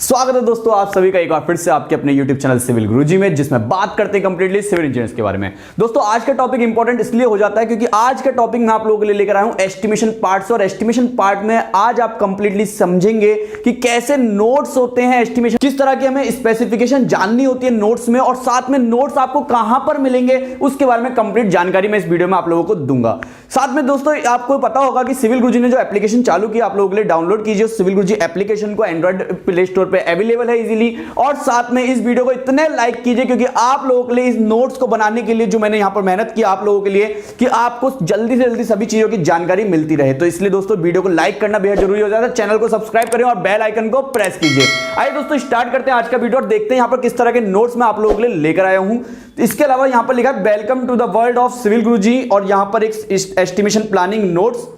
स्वागत है दोस्तों आप सभी का एक बार फिर से आपके अपने YouTube चैनल सिविल गुरुजी में, जिसमें बात करते हैं कंप्लीटली सिविल इंजीनियर्स के बारे में। दोस्तों आज का टॉपिक इंपॉर्टेंट इसलिए हो जाता है क्योंकि आज का टॉपिक मैं आप लोगों के लिए लेकर आया हूं एस्टिमेशन पार्ट से। और एस्टिमेशन पार्ट में आज आप कंप्लीटली समझेंगे कि कैसे नोट्स होते हैं एस्टिमेशन, किस तरह की हमें स्पेसिफिकेशन जाननी होती है नोट्स में, और साथ में नोट्स आपको कहां पर मिलेंगे उसके बारे में कंप्लीट जानकारी मैं इस वीडियो में आप लोगों को दूंगा। साथ में दोस्तों आपको पता होगा कि सिविल गुरुजी ने जो एप्लीकेशन चालू किया आप लोगों के लिए, डाउनलोड कीजिए सिविल गुरुजी एप्लीकेशन को, एंड्रॉइड प्ले स्टोर पे अवेलेबल है इजीली। और साथ में इस वीडियो को इतने लाइक कीजिए क्योंकि आप लोगों के लिए इस नोट्स को बनाने के लिए जो मैंने यहां पर मेहनत की आप लोगों के लिए कि आपको जल्दी से जल्दी सभी चीजों की जानकारी मिलती रहे, तो इसलिए दोस्तों वीडियो को लाइक करना बेहद जरूरी हो जाता है। चैनल को सब्सक्राइब करें और बेल आइकन को प्रेस कीजिए। आइए दोस्तों स्टार्ट करते हैं आज का वीडियो और देखते हैं यहां पर किस तरह के नोट्स मैं आप लोगों के लिए लेकर आया हूं। इसके अलावा यहां पर लिखा है welcome to the world of civil Guruji, और यहां पर एक estimation planning notes,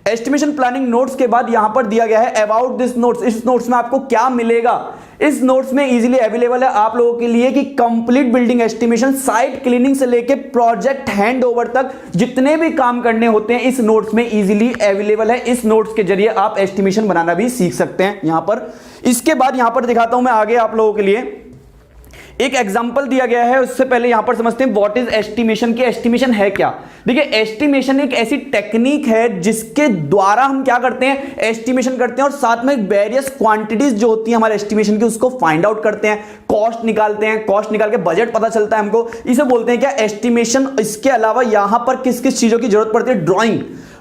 estimation planning notes के बाद यहां पर दिया गया है अबाउट दिस नोट्स। इस नोट्स में आपको क्या मिलेगा, इस नोट्स में इजीली अवेलेबल है आप लोगों के लिए कि complete building estimation, site cleaning से लेके प्रोजेक्ट हैंडओवर तक जितने भी काम करने होते हैं इस नोट्स में इजीली अवेलेबल है। इस नोट्स के जरिए आप एस्टिमेशन बनाना भी सीख सकते हैं यहां पर। इसके बाद यहां पर दिखाता हूं मैं आगे आप लोगों के लिए एक एग्जांपल दिया गया है। उससे पहले यहां पर समझते हैं व्हाट इज एस्टिमेशन, की एस्टिमेशन है क्या। देखिए एस्टिमेशन एक ऐसी टेक्निक है जिसके द्वारा हम क्या करते हैं, एस्टिमेशन करते हैं और साथ में वेरियस क्वांटिटीज जो होती है हमारे एस्टिमेशन की उसको फाइंड आउट करते हैं, कॉस्ट निकालते हैं, कॉस्ट निकाल के बजट पता चलता है हमको, इसे बोलते हैं क्या, एस्टिमेशन। इसके अलावा यहां पर किस किस चीजों की जरूरत पड़ती है,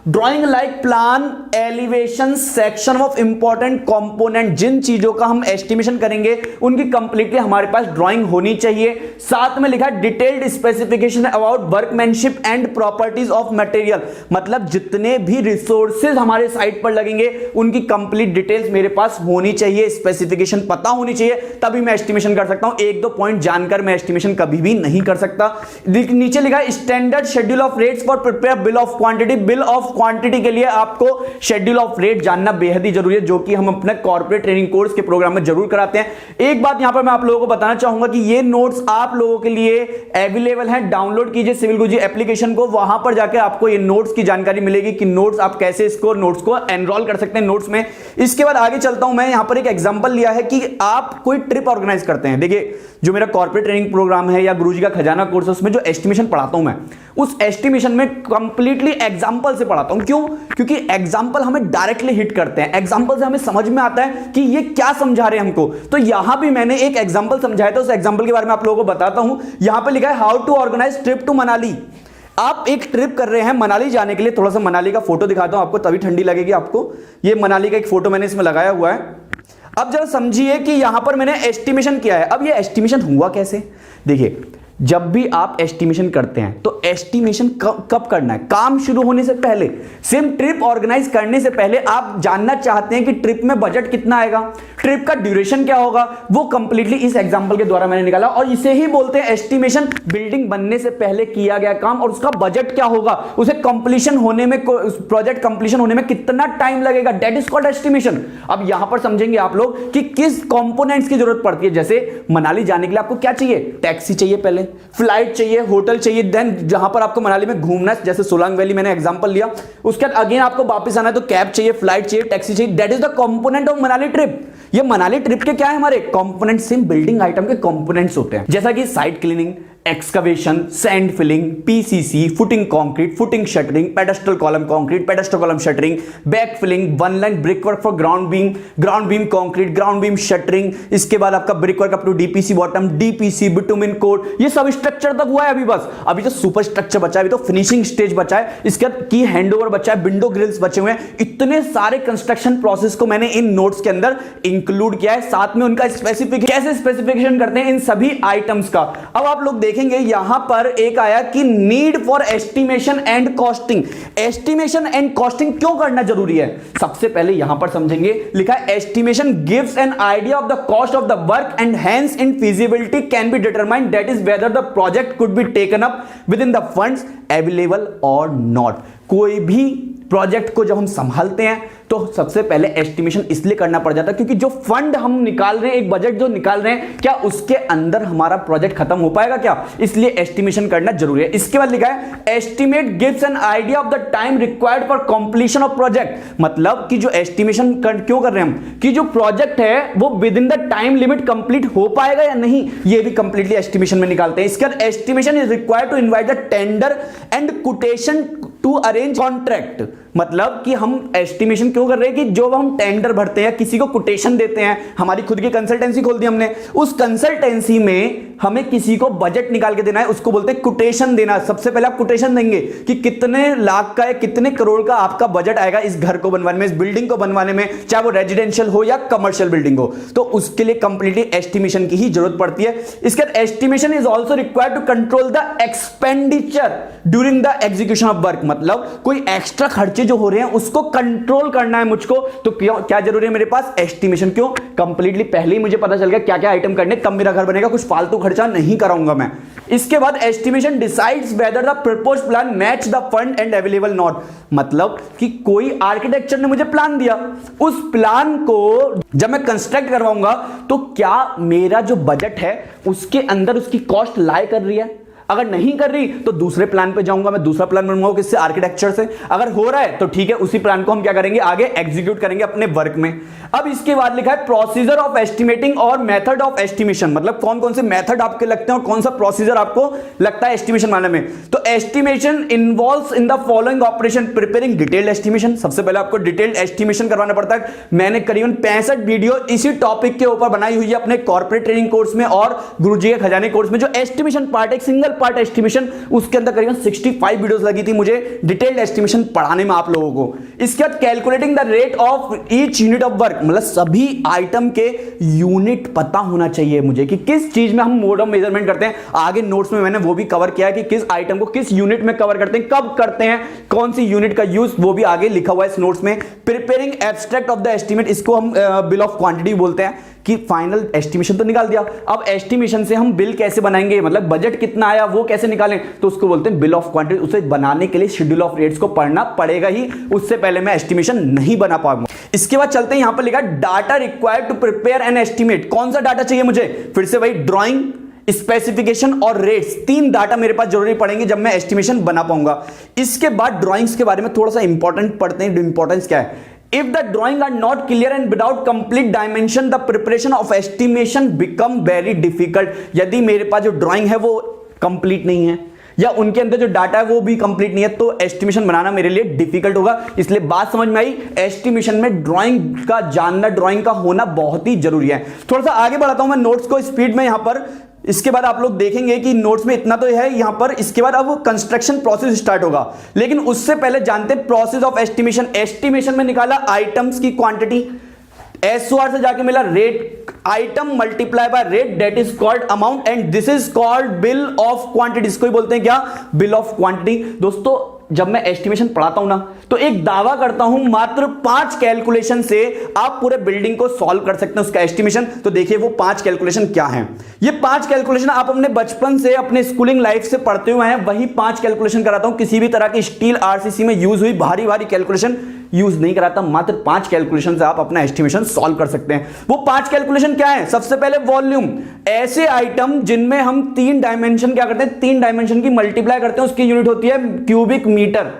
drawing like plan, elevation, section of important component, जिन चीजों का हम एस्टिमेशन करेंगे उनकी कंप्लीटली हमारे पास ड्राइंग होनी चाहिए। साथ में लिखा है detailed specification about workmanship and properties of material, मतलब जितने भी रिसोर्सेज हमारे साइट पर लगेंगे उनकी कंप्लीट डिटेल्स मेरे पास होनी चाहिए, स्पेसिफिकेशन पता होनी चाहिए, तभी मैं एस्टिमेशन कर सकता हूं। एक दो पॉइंट जानकर मैं एस्टिमेशन कभी भी नहीं कर सकता। नीचे लिखा है standard schedule of rates for prepare bill of quantity. Bill of quantity के लिए आपको शेड्यूल ऑफ रेट जानना बेहद ही जरूरी है, जो कि हम अपने कॉर्पोरेट ट्रेनिंग कोर्स के प्रोग्राम में जरूर कराते हैं। एक बात यहां पर मैं आप लोगों को बताना चाहूंगा कि ये नोट्स आप लोगों के लिए अवेलेबल हैं। डाउनलोड कीजिए सिविल गुरुजी एप्लीकेशन को, वहां पर जाकर आपको ये नोट्स की जानकारी मिलेगी कि नोट्स आप कैसे इसको नोट्स को एनरोल कर सकते हैं नोट्स में। इसके बाद आगे चलता हूं मैं, यहां पर एक एग्जांपल लिया है कि आप कोई ट्रिप ऑर्गेनाइज करते हैं। देखिए जो मेरा कॉर्पोरेट ट्रेनिंग प्रोग्राम है या गुरुजी का खजाना कोर्स है, उसमें जो एस्टिमेशन पढ़ाता हूं मैं, उस एस्टिमेशन में कंप्लीटली एग्जांपल से पढ़ाता हूं। क्यों? क्योंकि एग्जांपल हमें डायरेक्टली हिट करते हैं, एग्जांपल से हमें समझ में आता है कि ये क्या समझा रहे हैं हमको। तो यहां भी मैंने एक एग्जांपल समझाया था, उस एग्जांपल के बारे में आप लोगों को बताता हूं। यहां पे लिखा है how to organise trip to Manali. आप एक ट्रिप कर रहे हैं मनाली जाने के लिए, थोड़ा सा मनाली का फोटो दिखाता हूं आपको, तभी ठंडी लगेगी आपको। ये मनाली का एक फोटो मैंने इसमें लगाया हुआ है। अब जरा समझिए कि यहां पर मैंने एस्टिमेशन किया है। अब ये एस्टिमेशन हुआ कैसे, देखिए जब भी आप एस्टिमेशन करते हैं तो एस्टिमेशन कब करना है, काम शुरू होने से पहले। सेम ट्रिप ऑर्गेनाइज करने से पहले आप जानना चाहते हैं कि ट्रिप में बजट कितना आएगा, ट्रिप का ड्यूरेशन क्या होगा, वो कंप्लीटली इस एग्जांपल के द्वारा मैंने निकाला। और इसे ही बोलते हैं एस्टिमेशन। बिल्डिंग बनने से पहले किया गया काम और उसका बजट क्या होगा, उसे कंप्लीशन होने में, प्रोजेक्ट कंप्लीशन होने में कितना टाइम लगेगा, दैट इज कॉल्ड एस्टिमेशन। अब यहां पर समझेंगे आप लोग कि किस कंपोनेंट्स की जरूरत पड़ती है। जैसे मनाली जाने के लिए आपको क्या चाहिए, टैक्सी चाहिए, पहले फ्लाइट चाहिए, होटल चाहिए, देन जहां पर आपको मनाली में घूमना है, जैसे सोलांग वैली मैंने एग्जांपल लिया, उसके बाद अगेन आपको वापस आना है तो कैब चाहिए, फ्लाइट चाहिए, टैक्सी चाहिए, that is the component of Manali trip. ये मनाली ट्रिप के क्या है, हमारे कंपोनेंट्स, सेम बिल्डिंग आइटम के कंपोनेंट्स होते हैं, जैसा कि site cleaning, excavation, sand filling, PCC, footing concrete, footing shuttering, pedestal column concrete, pedestal column shuttering, back filling, one line brick work for ground beam concrete, ground beam shuttering. इसके बाद आपका brick work up to DPC bottom, DPC bitumen coat, ये सब structure तक हुआ है अभी बस। अभी तो सुपर स्ट्रक्चर बचा है, अभी तो फिनिशिंग स्टेज बचा है, इसके बाद की हैंडओवर बचा है, विंडो ग्रिल्स बचे हुए हैं। इतने सारे कंस्ट्रक्शन प्रोसेस को मैंने इन नोट्स के अंदर इंक्लूड किया है, साथ में उनका कैसे स्पेसिफिकेशन करते हैं इन सभी आइटम्स का। अब आप लोग देखेंगे यहां पर एक आया कि need for estimation and costing. Estimation and costing क्यों करना जरूरी है, सबसे पहले यहां पर समझेंगे। लिखा है estimation gives an idea of the cost of the work and hence in feasibility can be determined, that is whether the project could be taken up with in the funds available और not. कोई भी project को जब हम संभालते हैं तो सबसे पहले एस्टिमेशन इसलिए करना पड़ जाता है क्योंकि जो फंड हम निकाल रहे हैं, एक बजट जो निकाल रहे हैं, क्या उसके अंदर हमारा प्रोजेक्ट खत्म हो पाएगा क्या, इसलिए एस्टिमेशन करना जरूरी है। इसके बाद लिखा है estimate gives an idea of the time required for completion of project. मतलब कि जो एस्टिमेशन क्यों कर रहे हैं हम, कि जो प्रोजेक्ट है वो with in the time limit complete हो पाएगा या नहीं, ये भी कंप्लीटली एस्टिमेशन में निकालते हैं। इसके बाद estimation is required to invite the tender and quotation to arrange contract. मतलब कि हम एस्टिमेशन क्यों कर रहे हैं कि जो हम टेंडर भरते हैं, किसी को कोटेशन देते हैं, हमारी खुद की कंसल्टेंसी खोल दी हमने, उस कंसल्टेंसी में हमें किसी को बजट निकाल के देना है, उसको बोलते हैं कोटेशन देना। सबसे पहले आप कोटेशन देंगे कि कितने लाख का या कितने करोड़ का आपका बजट आएगा इस घर को बनवाने में, इस बिल्डिंग को बनवाने में, चाहे वो रेजिडेंशियल हो या कमर्शियल बिल्डिंग हो। तो उसके लिए कंप्लीटली एस्टिमेशन की ही जरूरत पड़ती है। इसके बाद estimation is also required to control the expenditure during the execution of work. मतलब कोई एक्स्ट्रा खर्चे जो हो रहे हैं उसको कंट्रोल करना है मुझको, तो क्या जरूरी है मेरे पास एस्टिमेशन। क्यों, कंप्लीटली पहले ही मुझे पता चल गया क्या क्या आइटम करने, कब मेरा घर बनेगा, कुछ फालतू खर्चा नहीं कराऊंगा मैं। इसके बाद estimation decides whether the proposed plan match the fund and available not. मतलब कि कोई आर्किटेक्चर ने मुझे प्लान दिया, उस प्लान को जब मैं कंस्ट्रक्ट करवाऊंगा तो क्या मेरा जो बजट है उसके अंदर उसकी कॉस्ट लाई कर रही है। अगर नहीं कर रही तो दूसरे प्लान पे जाऊंगा, मैं दूसरा प्लान बनवाऊंगा किससे, आर्किटेक्चर से। अगर हो रहा है तो ठीक है, उसी प्लान को हम क्या करेंगे, आगे एग्जीक्यूट करेंगे अपने वर्क में। अब इसके बाद लिखा है प्रोसीजर ऑफ एस्टिमेटिंग और मेथड ऑफ एस्टिमेशन। मतलब कौन कौन से मेथड आपके लगते हैं और कौन सा प्रोसीजर आपको लगता है एस्टिमेशन बनाने में। तो estimation involves in the following operation, preparing detailed estimation. सबसे पहले आपको डिटेल्ड एस्टिमेशन करवाना पड़ता है। मैंने करीबन 65 वीडियो इसी टॉपिक के ऊपर बनाई हुई है अपने कॉर्पोरेट ट्रेनिंग कोर्स में और गुरुजी के खजाने कोर्स में। जो एस्टिमेशन पार्ट, एक सिंगल पार्ट एस्टिमेशन, उसके अंदर करीबन 65 वीडियोस लगी थी मुझे डिटेल्ड एस्टिमेशन पढ़ाने में आप लोगों को। इसके बाद calculating the rate of each unit of work. मतलब सभी आइटम के यूनिट पता होना चाहिए मुझे कि किस चीज में हम मोड ऑफ मेजरमेंट करते हैं। आगे नोट्स में मैंने वो भी कवर किया है कि किस आइटम को किस यूनिट में कवर करते हैं, कब करते हैं, कौन सी यूनिट का यूज, वो भी आगे लिखा हुआ है इस नोट्स में। Preparing abstract of the estimate, इसको हम बिल ऑफ क्वांटिटी बोलते हैं कि फाइनल एस्टिमेशन तो निकाल दिया, अब एस्टिमेशन से हम बिल कैसे बनाएंगे, मतलब बजट कितना आया वो कैसे निकालें, तो उसको बोलते हैं बिल ऑफ क्वांटिटी। उसे बनाने के लिए शेड्यूल ऑफ रेट्स को पढ़ना पड़ेगा ही, उससे पहले मैं एस्टिमेशन नहीं बना पाऊंगा। इसके बाद चलते हैं, यहां पर लिखा data required to prepare an estimate. कौन सा डाटा चाहिए मुझे, फिर से वही ड्राइंग, स्पेसिफिकेशन और रेट्स, 3 डाटा मेरे पास जरूरी पड़ेंगे जब मैं एस्टिमेशन बना पाऊंगा। इसके बाद ड्राइंग्स के बारे में थोड़ा सा इंपॉर्टेंट पढ़ते हैं, इंपॉर्टेंस क्या है। If the drawing are not clear and without complete dimension, the preparation of estimation become very difficult। यदि मेरे पास जो ड्राइंग है वो कंप्लीट नहीं है या उनके अंदर जो डाटा है वो भी कंप्लीट नहीं है, तो एस्टिमेशन बनाना मेरे लिए डिफिकल्ट होगा। इसलिए बात समझ में आई, एस्टिमेशन में ड्राइंग का जानना, ड्राइंग का होना बहुत ही जरूरी है। थोड़ा सा आगे बढ़ाता हूं मैं नोट्स को स्पीड में यहां पर। इसके बाद आप लोग देखेंगे कि नोट्स में इतना तो है यहां पर। इसके बाद अब कंस्ट्रक्शन प्रोसेस स्टार्ट होगा, लेकिन उससे पहले जानते हैं प्रोसेस ऑफ एस्टिमेशन। एस्टिमेशन में निकाला आइटम्स की क्वांटिटी, एसओआर से जाके मिला rate, item multiply by rate, that is called amount, and this is called bill of quantity. इसको ही बोलते हैं क्या, बिल ऑफ क्वांटिटी। दोस्तों जब मैं एस्टिमेशन पढ़ाता हूं ना तो एक दावा करता हूं, मात्र 5 कैलकुलेशन से आप पूरे बिल्डिंग को सॉल्व कर सकते हैं उसका एस्टिमेशन। तो देखिए वो 5 कैलकुलेशन क्या हैं। ये 5 कैलकुलेशन आप अपने बचपन से, अपने स्कूलिंग लाइफ से पढ़ते हुए हैं, वही 5 कैलकुलेशन कराता हूं। किसी भी तरह की स्टील आरसीसी में यूज हुई भारी भारी कैलकुलेशन यूज नहीं कराता, मात्र 5 कैलकुलेशन से आप अपना एस्टिमेशन सॉल्व कर सकते हैं। वो 5 कैलकुलेशन क्या है, सबसे पहले वॉल्यूम, ऐसे आइटम जिनमें हम 3 डायमेंशन क्या करते हैं, 3 डायमेंशन की मल्टीप्लाई करते हैं, उसकी यूनिट होती है क्यूबिक मीटर,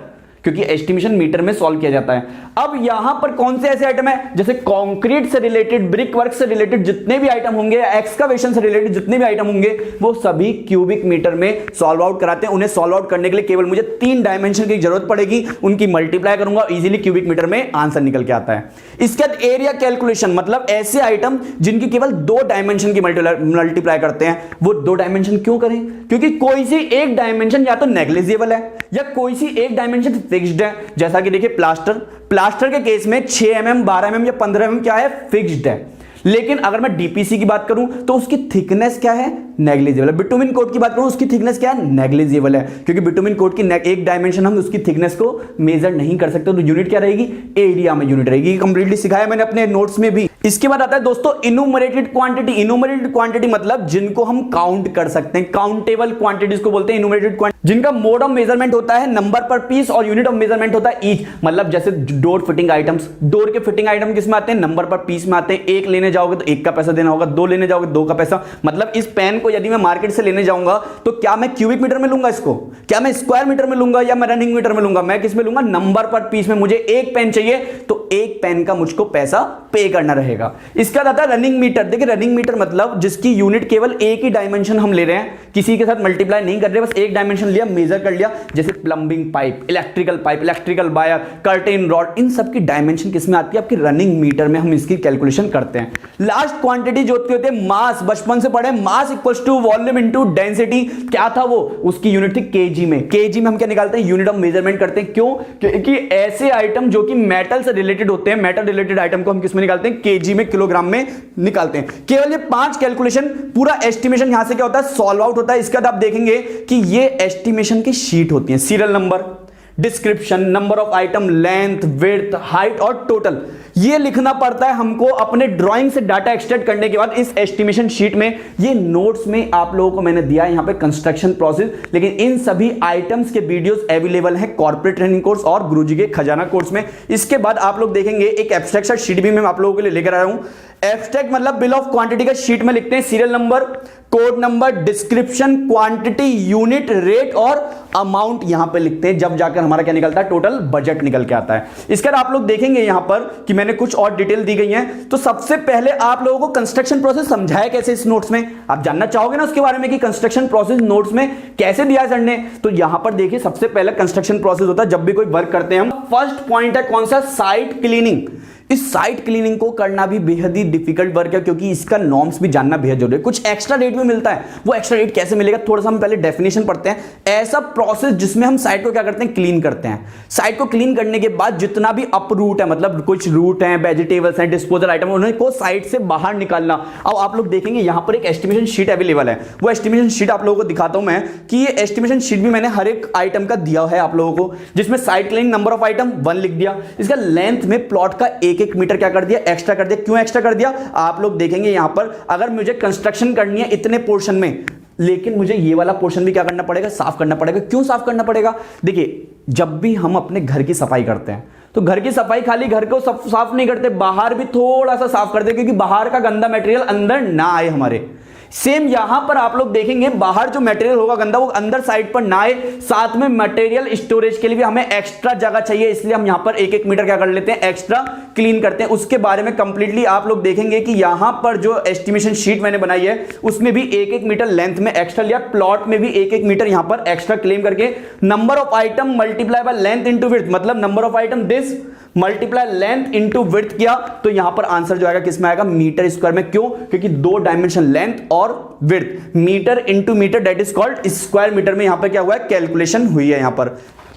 क्योंकि एस्टिमेशन मीटर में सॉल्व किया जाता है। अब यहां पर कौन से ऐसे आइटम है, जैसे कंक्रीट से रिलेटेड, ब्रिक वर्क से रिलेटेड जितने भी आइटम होंगे, एक्सकवेशन से रिलेटेड जितने भी आइटम होंगे, वो सभी क्यूबिक मीटर में सॉल्व आउट कराते हैं। उन्हें सॉल्व आउट करने के लिए केवल मुझे 3 डायमेंशन की जरूरत पड़ेगी, उनकी मल्टीप्लाई करूंगा, इजीली क्यूबिक मीटर में आंसर निकल के आता है। इसके बाद एरिया कैलकुलेशन, मतलब ऐसे आइटम जिनकी केवल 2 डायमेंशन की मल्टीप्लाई करते हैं। वो 2 डायमेंशन क्यों करें, क्योंकि कोई सी एक डायमेंशन या तो नेग्लिजिबल है या कोई सी एक डायमेंशन फिक्स्ड है। जैसा कि देखिए प्लास्टर के केस में 6 mm, 12 mm या 15 mm क्या है, फिक्स्ड है। लेकिन अगर मैं डीपीसी की बात करूं तो उसकी थिकनेस क्या है, नेग्लिजिबल है। बिटुमिन कोट की बात करूं उसकी थिकनेस क्या है, नेग्लिजिबल है, क्योंकि बिटुमिन कोट की एक डायमेंशन हम उसकी थिकनेस को मेजर नहीं कर सकते, तो यूनिट क्या रहेगी, एरिया में यूनिट रहेगी। कंप्लीटली सिखाया मैंने अपने नोट्स में भी। इसके बाद आता है दोस्तों इनुमरेटेड क्वांटिटी। इनुमरेटेड क्वांटिटी मतलब जिनको हम काउंट कर सकते हैं, काउंटेबल क्वांटिटीज को बोलते हैं इनुमरेटेड क्वांटिटी। जिनका मोड ऑफ मेजरमेंट होता है नंबर पर पीस और यूनिट ऑफ मेजरमेंट होता है ईच। मतलब जैसे डोर फिटिंग आइटम्स, डोर के फिटिंग आइटम किस में आते हैं, नंबर पर पीस में आते हैं। एक लेने जाओगे तो एक का पैसा देना होगा, दो लेने जाओगे दो का पैसा। मतलब इस पेन को यदि मैं मार्केट से लेने जाऊंगा तो क्या मैं क्यूबिक मीटर में लूंगा इसको, क्या मैं स्क्वायर मीटर में लूंगा या मैं रनिंग मीटर में लूंगा, मैं किस में लूंगा, नंबर पर पीस में। मुझे एक पेन चाहिए तो एक पेन का मुझको पैसा पे करना रहेगा। इसका आता है रनिंग मीटर। देखिए रनिंग मीटर मतलब जिसकी यूनिट केवल एक ही डायमेंशन हम ले रहे हैं, किसी के साथ मल्टीप्लाई नहीं कर रहे, बस एक डायमेंशन लिया, मेजर कर लिया। जैसे plumbing pipe, electrical wire, curtain rod, इन सब की डायमेंशन किस में आती है, आपकी रनिंग मीटर में हम इसकी कैलकुलेशन करते हैं। लास्ट क्वांटिटी जो होती है मास, बचपन से पढ़े, mass equals to volume into density. क्या था वो, उसकी यूनिट थी केजी में। केजी में हम क्या निकालते हैं, यूनिट ऑफ मेजरमेंट करते हैं। क्यों, क्योंकि ऐसे आइटम जो कि मेटल से रिलेटेड होते हैं, मेटल रिलेटेड आइटम को हम किस में निकालते हैं, केजी में, किलोग्राम में निकालते हैं। केवल ये 5 कैलकुलेशन, पूरा एस्टिमेशन यहां से क्या होता है, सॉल्व आउट होता है। इसके बाद आप देखेंगे कि ये एस्टिमेशन की शीट होती है, serial number, description, number of item, length, width, height और टोटल, ये लिखना पड़ता है हमको अपने ड्राइंग से डाटा एक्सट्रैक्ट करने के बाद इस एस्टिमेशन शीट में। ये नोट्स में आप लोगों को मैंने दिया है यहां पे कंस्ट्रक्शन प्रोसेस, लेकिन इन सभी आइटम्स के वीडियोस अवेलेबल हैं कॉर्पोरेट ट्रेनिंग कोर्स और गुरुजी के खजाना कोर्स में। इसके बाद आप लोग देखेंगे एक एब्स्ट्रैक्ट शीट भी मैं आप लोगों के लिए लेकर आया हूं। एब्स्ट्रैक्ट मतलब बिल ऑफ क्वांटिटी का शीट में लिखते हैं serial number, code number, description, quantity, unit, rate और अमाउंट यहां पे लिखते हैं। जब जाकर हमारा क्या निकलता है, टोटल बजट निकल के आता है। इसके बाद आप लोग देखेंगे यहां पर कि मैंने कुछ और डिटेल दी गई है। तो सबसे पहले आप लोगों को कंस्ट्रक्शन प्रोसेस समझाया कैसे इस नोट्स में, आप जानना चाहोगे ना उसके बारे में कि कंस्ट्रक्शन प्रोसेस नोट्स में कैसे दिया सर ने। तो यहां पर देखिए सबसे पहले कंस्ट्रक्शन प्रोसेस होता है जब भी कोई वर्क करते हैं हम। फर्स्ट पॉइंट है कौन सा, साइट क्लीनिंग। इस साइट क्लीनिंग को करना भी बेहद ही डिफिकल्ट वर्क है, क्योंकि इसका नॉर्म्स भी जानना बेहद जरूरी है। कुछ एक्स्ट्रा रेट भी मिलता है, वो एक्स्ट्रा रेट कैसे मिलेगा थोड़ा सा हम पहले डेफिनेशन पढ़ते हैं। ऐसा प्रोसेस जिसमें हम साइट को क्या करते हैं, क्लीन करते हैं। साइट को क्लीन करने के बाद जितना भी अप रूट है, मतलब कुछ रूट है, वेजिटेबल्स हैं, डिस्पोजल आइटम, उनको साइट से बाहर निकालना। अब आप लोग देखेंगे यहां पर एक एस्टिमेशन शीट अवेलेबल है, वो एस्टिमेशन शीट आप लोगों को दिखाता हूं मैं कि ये एस्टिमेशन शीट भी मैंने हर एक आइटम का दिया है आप लोगों को, जिसमें site cleaning number of item 1 लिख दिया। इसका लेंथ में प्लॉट का 1-1 मीटर क्या कर दिया, एक्स्ट्रा कर दिया। क्यों एक्स्ट्रा कर दिया, आप लोग देखेंगे यहां पर, अगर मुझे कंस्ट्रक्शन करनी है इतने पोर्शन में, लेकिन मुझे ये वाला पोर्शन भी क्या करना पड़ेगा, साफ करना पड़ेगा। क्यों साफ करना पड़ेगा, देखिए जब भी हम अपने घर की सफाई करते हैं तो घर की सफाई खाली घर को साफ नहीं करते, बाहर भी थोड़ा सा साफ करते, क्योंकि बाहर का गंदा मटेरियल अंदर ना आए हमारे। सेम यहां पर आप लोग देखेंगे बाहर जो मटेरियल होगा गंदा वो अंदर साइड पर ना आए। साथ में मटेरियल स्टोरेज के लिए भी हमें एक्स्ट्रा जगह चाहिए, इसलिए हम यहां पर 1-1 मीटर क्या कर लेते हैं, एक्स्ट्रा क्लीन करते हैं। उसके बारे में कंप्लीटली आप लोग देखेंगे कि यहां पर जो एस्टिमेशन शीट मैंने बनाई है उसमें भी 1-1 मीटर लेंथ में एक्स्ट्रा लिया, प्लॉट में भी 1-1 मीटर यहां पर एक्स्ट्रा क्लेम करके। Number of item multiply by length into width, मतलब number of item this multiply length into width किया तो यहां पर आंसर जो आएगा किसमें आएगा, मीटर स्क्वायर में। क्यों, क्योंकि 2 डायमेंशन लेंथ और width, metre into metre that is called square metre में यहां पर क्या हुआ है, कैलकुलेशन हुई है यहां पर।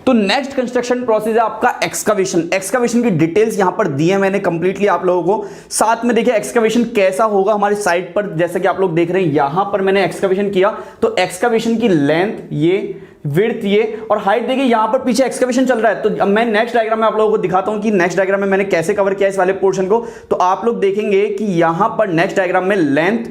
तो नेक्स्ट कंस्ट्रक्शन प्रोसेस है आपका एक्सकवेशन। एक्सकवेशन की डिटेल्स यहां पर दी है मैंने कंप्लीटली आप लोगों को। साथ में देखिए एक्सकवेशन कैसा होगा हमारी साइट पर, जैसा कि आप लोग देख रहे हैं यहां पर मैंने एक्सकवेशन किया तो एक्सकवेशन की लेंथ ये, विड्थ ये और हाइट देखिए यहां पर पीछे एक्सकवेशन चल रहा है। तो अब मैं नेक्स्ट डायग्राम में आप लोगों को दिखाता हूं कि नेक्स्ट डायग्राम में मैंने कैसे कवर किया इस वाले पोर्शन को। तो आप लोग देखेंगे कि यहां पर नेक्स्ट डायग्राम में लेंथ,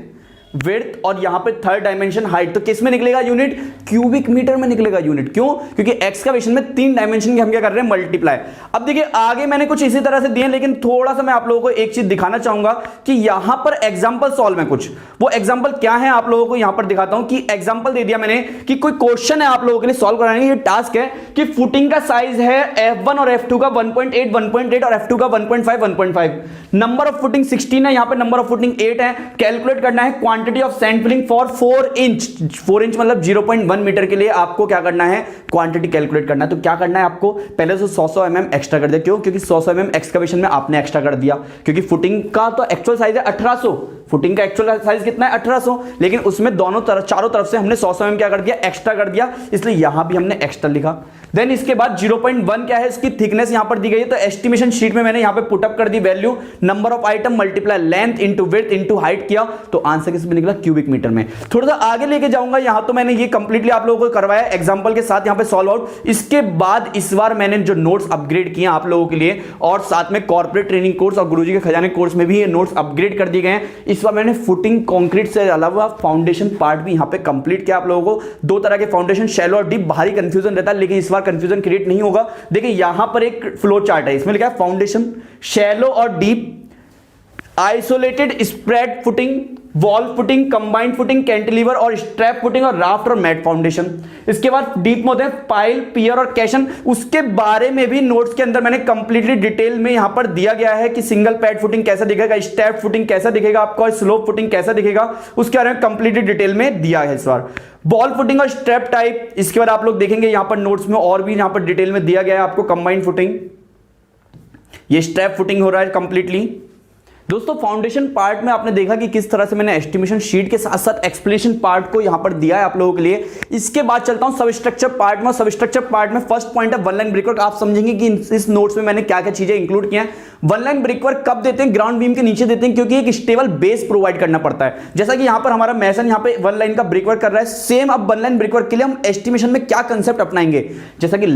विड्थ और यहां पे थर्ड डायमेंशन हाइट, तो किस में निकलेगा यूनिट, क्यूबिक मीटर में निकलेगा यूनिट। क्यों, क्योंकि एक्सकवेशन में 3 डायमेंशन के हम क्या कर रहे हैं, मल्टीप्लाई। अब देखिए आगे मैंने कुछ इसी तरह से दिए, लेकिन थोड़ा सा मैं आप लोगों को एक चीज दिखाना चाहूंगा कि यहां पर एग्जांपल सॉल्व है कुछ। वो एग्जांपल क्या है आप लोगों को यहां पर दिखाता हूं कि एग्जांपल दे दिया मैंने कि कोई क्वेश्चन है आप लोगों के लिए सॉल्व कराने, ये टास्क है कि फुटिंग का साइज है F1 और F2 का 1.8 1.8 और F2 का 1.5 1.5। नंबर ऑफ फुटिंग 16 है, यहां पर नंबर ऑफ फुटिंग 8 है। कैलकुलेट करना है quantity of sand filling for 4 inch. 4 inch मतलब 0.1 मीटर के लिए आपको क्या करना है, क्वांटिटी कैलकुलेट करना है। तो क्या करना है आपको, पहले से 100 mm एक्स्ट्रा कर दिया। क्यों, क्योंकि 100 mm एक्सकवेशन में आपने एक्स्ट्रा कर दिया, क्योंकि फुटिंग का तो एक्चुअल साइज है 1800, फुटिंग का एक्चुअल साइज कितना है 1800, लेकिन उसमें दोनों तरफ चारों तरफ से हमने 100 mm क्या कर दिया, एक्स्ट्रा कर दिया, इसलिए यहां भी हमने एक्स्ट्रा लिखा। देन इसके बाद 0.1 क्या है, इसकी थिकनेस यहां पर दी गई है, तो एस्टिमेशन शीट में मैंने यहां पे पुट अप कर दी value, number of item multiply length into width into height किया तो आंसर किस में निकला, क्यूबिक मीटर में। थोड़ा सा आगे लेके जाऊंगा, यहां तो मैंने ये कंप्लीटली आप लोगों को करवाया एग्जांपल के साथ यहां पे सॉल्व आउट। इसके बाद इस बार मैंने जो नोट्स अपग्रेड किए आप लोगों के लिए, और साथ में कॉर्पोरेट ट्रेनिंग कोर्स और गुरुजी के खजाने कोर्स में भी ये नोट्स अपग्रेड कर दिए गए हैं। इस इस बार मैंने फुटिंग कंक्रीट से अलावा फाउंडेशन पार्ट भी यहाँ पे कंप्लीट किया आप लोगों को। दो तरह के फाउंडेशन, शैलो और डीप, भारी कंफ्यूजन रहता है लेकिन इस बार कंफ्यूजन क्रिएट नहीं होगा। देखिए यहां पर एक फ्लो चार्ट है, इसमें लिखा है फाउंडेशन, शैलो और deep, isolated spread footing, wall footing, combined footing, cantilever और स्ट्रैप फुटिंग और राफ्ट और मैट फाउंडेशन। इसके बाद डीप में होते हैं पाइल, पियर और कैशन। उसके बारे में भी नोट्स के अंदर मैंने कंप्लीटली डिटेल में यहां पर दिया गया है कि सिंगल पैड फुटिंग कैसा दिखेगा, स्टेप फुटिंग कैसा दिखेगा आपका, स्लोप फुटिंग कैसा दिखेगा, उसके बारे में कंप्लीटली डिटेल में दिया है इस बार। बॉल फुटिंग और स्ट्रैप टाइप, इसके बाद आप लोग देखेंगे यहां पर नोट्स में और भी यहां पर डिटेल में दिया गया है आपको। कंबाइंड फुटिंग, ये स्ट्रैप फुटिंग हो रहा है कंप्लीटली। दोस्तों फाउंडेशन पार्ट में आपने देखा कि किस तरह से मैंने एस्टिमेशन शीट के साथ साथ एक्सप्लेनेशन पार्ट को यहां पर दिया है आप लोगों के लिए। इसके बाद चलता हूं सब स्ट्रक्चर पार्ट में। सब स्ट्रक्चर पार्ट में फर्स्ट पॉइंट है वन लाइन ब्रिकवर्क। आप समझेंगे कि इस नोट्स में मैंने क्या क्या चीजें इंक्लूड किया हैं। वन लाइन ब्रिकवर्क कब देते हैं? ग्राउंड बीम के नीचे देते हैं, क्योंकि एक स्टेबल बेस प्रोवाइड करना पड़ता है। जैसा कि यहां पर हमारा मैसन यहां पे वन लाइन का ब्रिकवर्क कर रहा है, सेम अब वन लाइन ब्रिकवर्क के लिए हम एस्टिमेशन में क्या कंसेप्ट अपनाएंगे, जैसा कि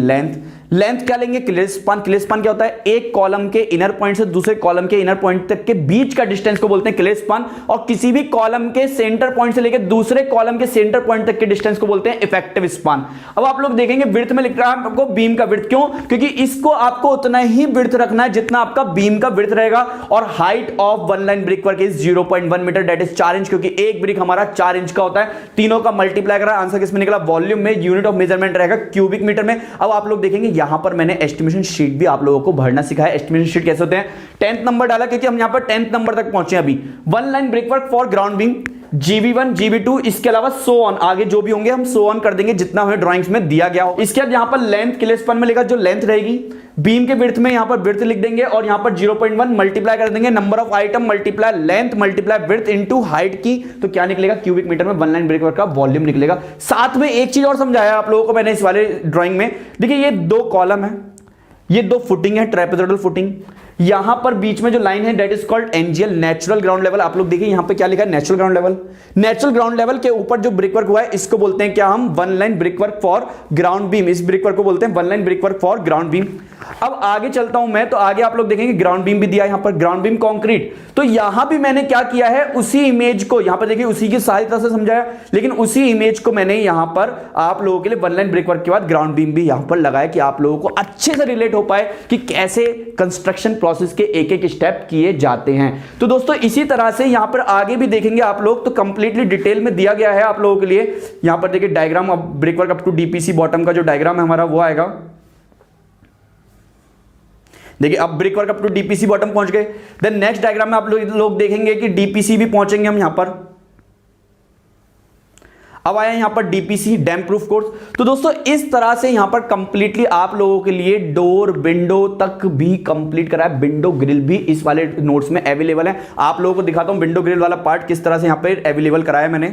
लेंथ क्या लेंगे? Clearance span. क्लियरेंस स्पान क्या होता है? एक कॉलम के इनर पॉइंट से दूसरे कॉलम के इनर पॉइंट तक के बीच का डिस्टेंस को बोलते हैं क्लियरेंस स्पान, और किसी भी कॉलम के सेंटर पॉइंट से लेकर दूसरे कॉलम के सेंटर पॉइंट तक के डिस्टेंस को बोलते हैं इफेक्टिव स्पान। अब आप लोग देखेंगे विड्थ में लिख रहा है आपको बीम का विड्थ। क्यों? क्योंकि इसको आपको उतना ही विड्थ रखना है जितना आपका बीम का विड्थ रहेगा। और height of one line brickwork is 0.1 metre, that is 4 inch, क्योंकि एक ब्रिक हमारा 4 इंच का होता है। तीनों का मल्टीप्लाई करा, आंसर किसमें निकला? वॉल्यूम में। यूनिट ऑफ मेजरमेंट रहेगा क्यूबिक मीटर में। अब आप लोग देखेंगे यहां पर मैंने एस्टिमेशन शीट भी आप लोगों को भरना सिखाया। एस्टिमेशन शीट कैसे होते हैं? 10th नंबर डाला, क्योंकि हम यहां पर 10th नंबर तक पहुंचे अभी। One line brickwork for ground beam, GB1, GB2, इसके अलावा सो ऑन, आगे जो भी होंगे हम सो ऑन कर देंगे जितना हमें ड्राइंग्स में दिया गया हो। इसके बाद यहां पर लेंथ, क्लियरेंस स्पान में लेगा जो लेंथ रहेगी, बीम के विड्थ में यहां पर विड्थ लिख देंगे और यहां पर 0.1 मल्टीप्लाई कर देंगे number of item multiply length multiply width into height की, तो क्या निकलेगा? क्यूबिक मीटर में वन लाइन ब्रिकवर्क का वॉल्यूम निकलेगा। साथ में एक चीज और समझाया आप लोगों को मैंने इस वाले ड्राइंग में। देखिए ये दो कॉलम है, ये दो फुटिंग है, ट्रापेजोइडल फुटिंग। यहां पर बीच में जो लाइन है that is called NGL, natural ground level. आप लोग देखिए यहां पे क्या लिखा है? Natural ground level. Natural ground level के ऊपर जो ब्रिकवर्क हुआ है इसको बोलते हैं क्या? हम one line brickwork for ground beam. इस ब्रिकवर्क को बोलते हैं one line brickwork for ground beam. अब आगे चलता हूं मैं, तो आगे आप लोग देखेंगे ग्राउंड बीम भी दिया है यहां पर, ग्राउंड बीम कंक्रीट। तो यहां भी मैंने क्या किया है? उसी इमेज को यहां पर देखिए, उसी की सहायता से समझाया, लेकिन उसी इमेज को मैंने यहां पर आप लोगों के लिए वन लाइन ब्रिकवर्क के बाद ग्राउंड बीम भी यहां पर लगाया कि आप लोगों को अच्छे से रिलेट हो पाए कि कैसे कंस्ट्रक्शन प्रोसेस के एक एक स्टेप किए जाते हैं। तो दोस्तों इसी तरह से यहां पर आगे भी देखेंगे आप लोग, तो कंप्लीटली डिटेल में दिया गया है आप लोगों के लिए। यहां पर देखिए डायग्राम, अब brickwork up to DPC bottom का जो डायग्राम है हमारा वो आएगा। देखिए अब brickwork up to DPC bottom पहुंच गए। देन नेक्स्ट डायग्राम में आप लोग देखेंगे कि डीपीसी भी पहुंचेंगे हम यहां पर। अब आया यहां पर डीपीसी, डैम प्रूफ कोर्स। तो दोस्तों इस तरह से यहां पर कंप्लीटली आप लोगों के लिए डोर, विंडो तक भी कंप्लीट करा है। विंडो ग्रिल भी इस वाले नोट्स में अवेलेबल है। आप लोगों को दिखाता हूं विंडो ग्रिल वाला पार्ट किस तरह से यहां पर अवेलेबल कराया मैंने।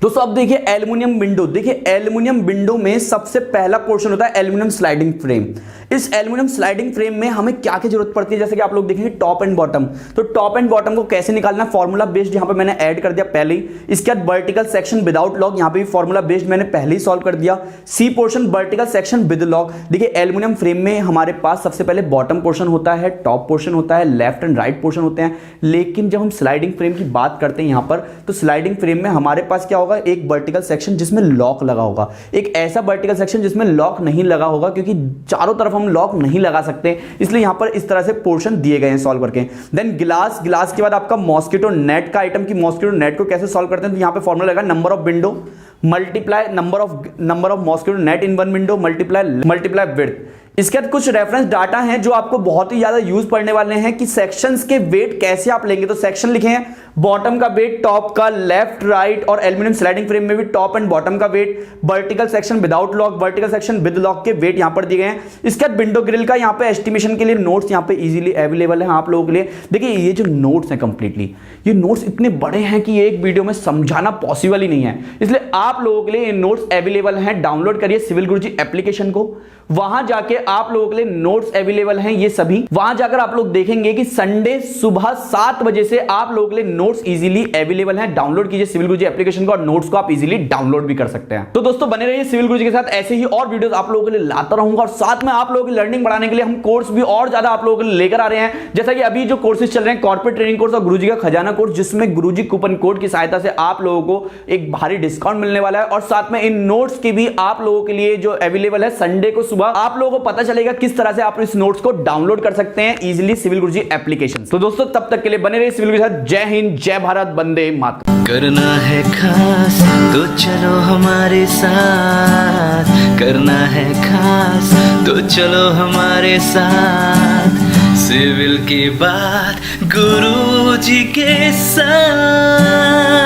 दोस्तों अब देखिए एल्युमिनियम विंडो। देखिए एल्युमिनियम विंडो में सबसे पहला पोर्शन होता है एल्युमिनियम स्लाइडिंग फ्रेम। इस एल्युमिनियम स्लाइडिंग फ्रेम में हमें क्या क्या जरूरत पड़ती है, जैसे कि आप लोग देखेंगे टॉप एंड बॉटम। तो टॉप एंड बॉटम को कैसे निकालना, फॉर्मूला बेस्ड यहां पर मैंने ऐड कर दिया पहले ही। इसके बाद वर्टिकल सेक्शन विदाउट लॉक, यहां पे भी फॉर्मूला बेस्ड मैंने पहले ही सॉल्व कर दिया। C portion vertical section with lock. देखिए एल्युमिनियम फ्रेम में हमारे पास सबसे पहले बॉटम पोर्शन होता है, टॉप पोर्शन होता है, लेफ्ट एंड राइट पोर्शन होते हैं। लेकिन जब हम स्लाइडिंग फ्रेम की बात करते हैं यहां पर, तो स्लाइडिंग फ्रेम में हमारे पास क्या होगा? एक वर्टिकल सेक्शन जिसमें लॉक लगा होगा, एक ऐसा वर्टिकल सेक्शन जिसमें लॉक नहीं लगा होगा, क्योंकि चारों तरफ हम लॉक नहीं लगा सकते, इसलिए यहां पर इस तरह से पोर्शन दिए गए हैं सॉल्व करके। देन ग्लास, ग्लास के बाद आपका मॉस्किटो नेट का आइटम की मॉस्किटो नेट को कैसे सॉल्व करते हैं, तो यहां पे फॉर्मूला लगा number of window multiply number of mosquito net in one window multiply width. इसके बाद कुछ रेफरेंस डाटा हैं जो आपको बहुत ही ज्यादा यूज पड़ने वाले हैं कि सेक्शंस के वेट कैसे आप लेंगे। तो सेक्शन लिखे हैं, बॉटम का वेट, टॉप का, लेफ्ट राइट, और एल्युमिनियम स्लाइडिंग फ्रेम में भी टॉप एंड बॉटम का weight, vertical section without lock, vertical section with lock के वेट यहां पर दिए गए हैं। इसके बाद विंडो ग्रिल का यहां पे एस्टिमेशन के लिए नोट्स यहां पे इजीली अवेलेबल है आप लोगों के लिए। देखिए ये जो नोट्स हैं कंप्लीटली, ये नोट्स इतने बड़े हैं कि एक वीडियो में समझाना पॉसिबल ही नहीं है, इसलिए आप लोगों के लिए ये नोट्स अवेलेबल हैं। डाउनलोड करिए सिविल गुरुजी एप्लीकेशन को, वहां जाके आप लोगों के लिए नोट्स अवेलेबल हैं ये सभी। वहां जाकर आप लोग देखेंगे कि संडे सुबह 7 बजे से आप लोगों के लिए नोट्स इजीली अवेलेबल हैं। डाउनलोड कीजिए सिविल गुरुजी एप्लीकेशन को और नोट्स को आप इजीली डाउनलोड भी कर सकते हैं। तो दोस्तों बने रहिए सिविल गुरुजी के साथ, ऐसे ही और वीडियोस आप लोगों के लिए लाता रहूंगा और साथ में आप लोगों की लर्निंग बढ़ाने के लिए हम कोर्स भी और ज्यादा आप लोगों के लिए लेकर आ रहे हैं। जैसा कि अभी जो कोर्सेज चल रहे हैं कॉर्पोरेट ट्रेनिंग कोर्स और गुरुजी का खजाना कोर्स, जिसमें गुरुजी कूपन कोड की सहायता से आप लोगों को एक भारी डिस्काउंट मिलने वाला है और साथ में इन नोट्स की भी आप लोगों के लिए जो अवेलेबल है संडे को सुबह आप लोगों को पता चलेगा किस तरह से आप इस नोट्स को डाउनलोड कर सकते हैं इजीली सिविल गुरुजी एप्लीकेशन। तो दोस्तों तब तक के लिए बने रहिए सिविल गुरुजी के साथ। जय हिंद, जय भारत, वंदे मातरम। करना है खास तो चलो हमारे साथ, करना है खास तो चलो हमारे साथ, सिविल की बात गुरुजी के साथ।